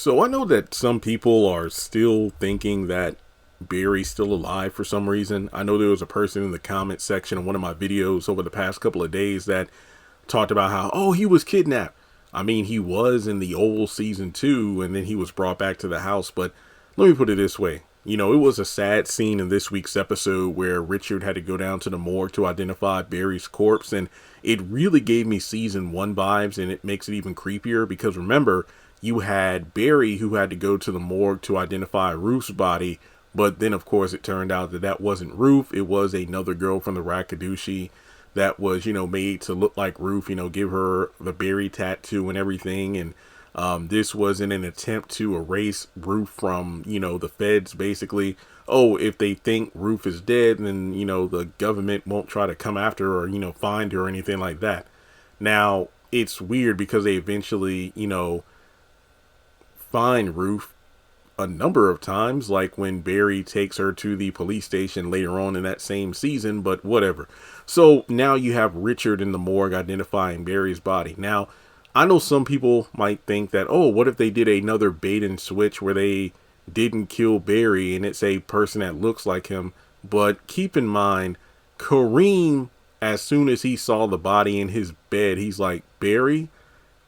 So I know that some people are still thinking that Barry's still alive for some reason. I know there was a person in the comment section of one of my videos over the past couple of days that talked about how, oh, he was kidnapped. I mean, he was in the old season 2 and then he was brought back to the house. But let me put it this way. You know, it was a sad scene in this week's episode where Richard had to go down to the morgue to identify Barry's corpse. And it really gave me season 1 vibes, and it makes it even creepier because remember, you had Barry who had to go to the morgue to identify Ruth's body. But then, of course, it turned out that that wasn't Ruth. It was another girl from the Rakadushi that was, made to look like Ruth, give her the Barry tattoo and everything. And this was in an attempt to erase Ruth from, the feds, basically. Oh, if they think Ruth is dead, then, the government won't try to come after her or, find her or anything like that. Now, it's weird because they eventually, find Ruth a number of times, like when Barry takes her to the police station later on in that same season, but whatever. So now you have Richard in the morgue identifying Barry's body. Now, I know some people might think that, oh, what if they did another bait and switch where they didn't kill Barry and it's a person that looks like him. But keep in mind, Kareem, as soon as he saw the body in his bed, he's like, Barry?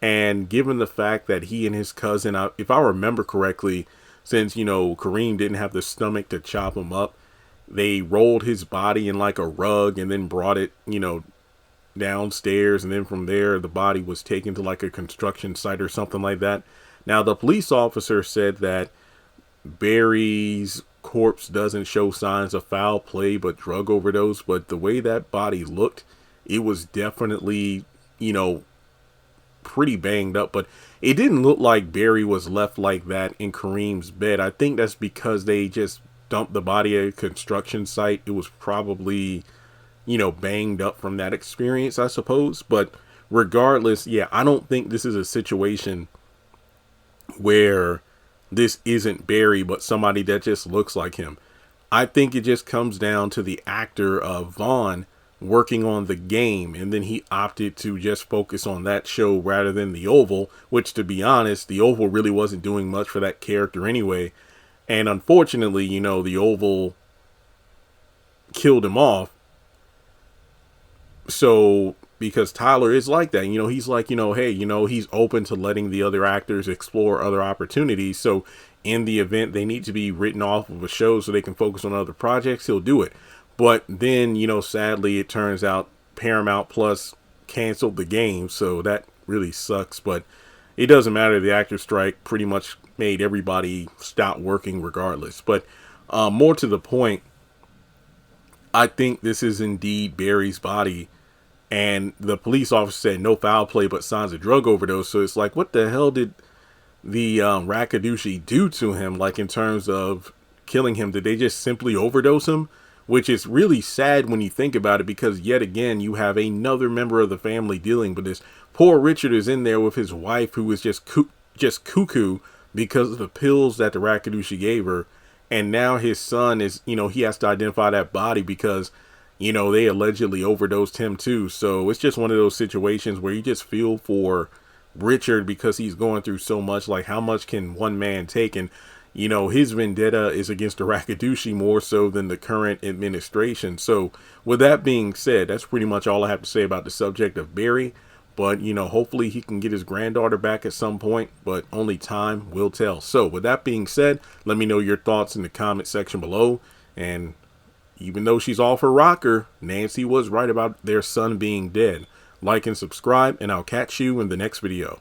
And given the fact that he and his cousin, if I remember correctly, since, Kareem didn't have the stomach to chop him up, they rolled his body in like a rug and then brought it, downstairs. And then from there, the body was taken to like a construction site or something like that. Now, the police officer said that Barry's corpse doesn't show signs of foul play, but drug overdose. But the way that body looked, it was definitely, pretty banged up, but it didn't look like Barry was left like that in Kareem's bed. I think that's because they just dumped the body at a construction site. It was probably, banged up from that experience, I suppose. But regardless, yeah, I don't think this is a situation where this isn't Barry, but somebody that just looks like him. I think it just comes down to the actor of Vaughn working on the game, and then he opted to just focus on that show rather than the Oval, which, to be honest, the Oval really wasn't doing much for that character anyway. And unfortunately, the Oval killed him off. So because Tyler is like that, he's like, hey, he's open to letting the other actors explore other opportunities. So in the event they need to be written off of a show so they can focus on other projects, he'll do it. But then, sadly, it turns out Paramount Plus canceled the game. So that really sucks. But it doesn't matter. The actor strike pretty much made everybody stop working regardless. But more to the point, I think this is indeed Barry's body. And the police officer said no foul play, but signs of drug overdose. So it's like, what the hell did the Rakadushi do to him? Like, in terms of killing him, did they just simply overdose him? Which is really sad when you think about it, because yet again, you have another member of the family dealing with this. Poor Richard is in there with his wife, who is just cuckoo because of the pills that the Rakadushi gave her. And now his son is, he has to identify that body because, they allegedly overdosed him too. So it's just one of those situations where you just feel for Richard because he's going through so much. Like, how much can one man take? And his vendetta is against the Rakadushi more so than the current administration. So with that being said, that's pretty much all I have to say about the subject of Barry. But, hopefully he can get his granddaughter back at some point, but only time will tell. So with that being said, let me know your thoughts in the comment section below. And even though she's off her rocker, Nancy was right about their son being dead. Like and subscribe, and I'll catch you in the next video.